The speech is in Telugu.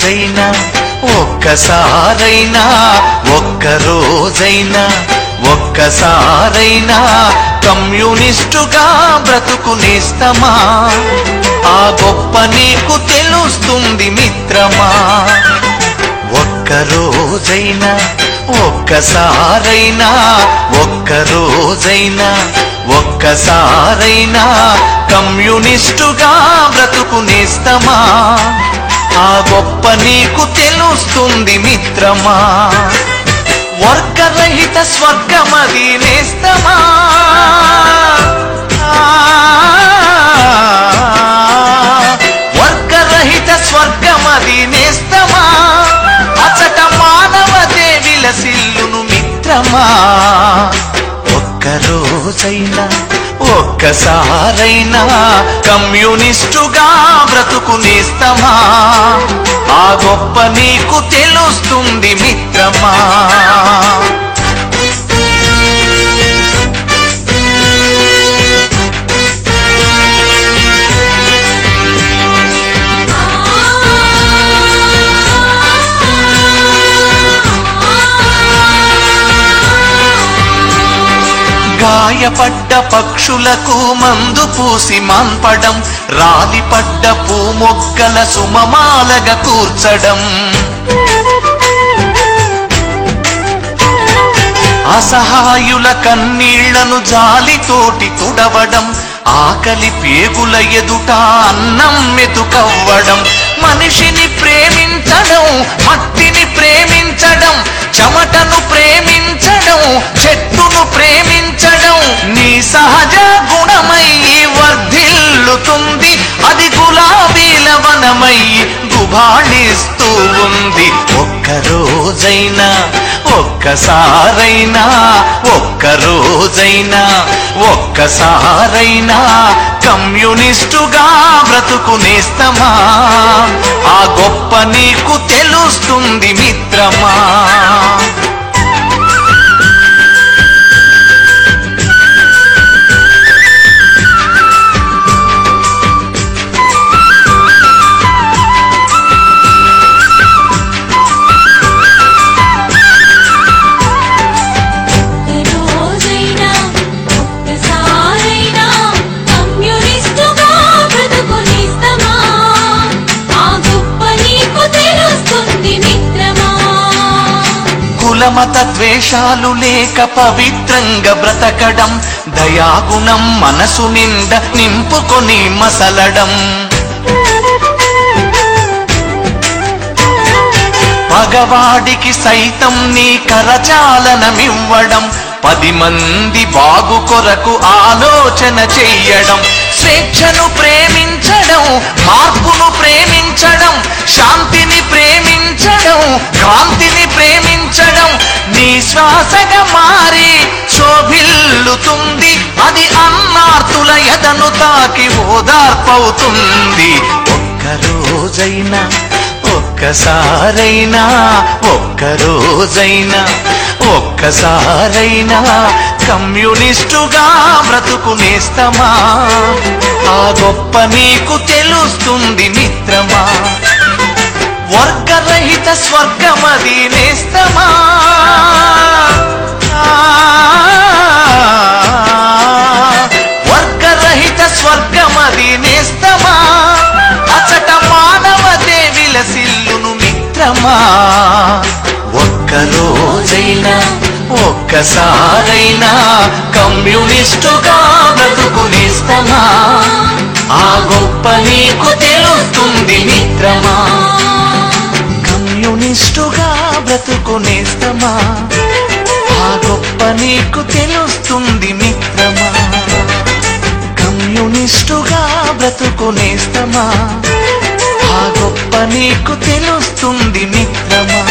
రోజైనా ఒక్కసారైనా ఒక్క రోజైనా ఒక్కసారైనా కమ్యూనిస్టుగా బ్రతుకునేస్తమా ఆ గొప్ప నీకు తెలుస్తుంది మిత్రమా ఒక్క రోజైనా ఒక్కసారైనా ఒక్క రోజైనా ఒక్కసారైనా కమ్యూనిస్టుగా బ్రతుకునేస్తమా ఆ గొప్ప నీకు తెలుస్తుంది మిత్రమా వర్గరహిత స్వర్గమది నేస్తమా వర్గరహిత స్వర్గమది నేస్తమా అచట మానవతే విలసిల్లును మిత్రమా ఒక్క రోజైనా ఒక్కసారైనా కమ్యూనిస్టుగా బ్రతుకునేస్తమా ఆ గొప్ప నీకు తెలుస్తుంది మిత్రమా గాయపడ్డ పక్షులకు మందు పూసి మాన్పడం రాలిపడ్డ పూమొక్కల సుమమాలగా కూర్చడం అసహాయుల కన్నీళ్లను జాలితోటి తుడవడం ఆకలి పేగుల ఎదుట అన్నం మెతుకవ్వడం మనిషిని ప్రేమించడం మట్టిని ప్రేమించడం చెమటను ప్రేమించడం చెట్టును ప్రేమించడం నీ సహజ గుణమై వర్ధిల్లుతుంది అది గులాబీల వనమై గుబాళిస్తూ ఉంది ఒక్క రోజైనా ఒక్కసారైనా ఒక్క రోజైనా ఒక్కసారైనా కమ్యూనిస్టుగా బ్రతుకునేస్తమా ఆ గొప్ప నీకు తెలుస్తుంది మిత్రమా కులమత ద్వేషాలు లేక పవిత్రంగా బ్రతకడం దయాగుణం మనసు నిండా నింపుకొని మసలడం పగవాడికి సైతం నీ కరచాలనమివ్వడం 10 మంది బాగు కొరకు ఆలోచన చెయ్యడం స్వేచ్ఛను ప్రేమించడం మార్పును ప్రేమించడం శాంతిని ప్రేమించడం కాంతిని ప్రేమించడం నీ శ్వాసగా మారి శోభిల్లుతుంది అది అన్నార్తుల ఎదను తాకి ఓదార్పవుతుంది ఒక్క రోజైనా ఒక్కసారైనా ఒక్క రోజైనా ఒక్కసారైనా కమ్యూనిస్టుగా బ్రతుకునేస్తమా ఆ గొప్ప నీకు తెలుస్తుంది మిత్రమా వర్గరహిత స్వర్గమది నేస్తమా వర్గరహిత స్వర్గమది నేస్తమా అచట మానవతే విలసిల్లును మిత్రమా ఒక్క రోజైనా ఒక్కసారైనా కమ్యూనిస్టుగా బ్రతుకునేస్తమా ఆ గొప్ప నీకు తెలుస్తుంది మిత్రమా కమ్యూనిస్టుగా బ్రతుకునేస్తమా ఆ గొప్ప నీకు తెలుస్తుంది మిత్రమా కమ్యూనిస్టుగా బ్రతుకునేస్తమా ఆ గొప్ప నీకు తెలుస్తుంది మిత్రమా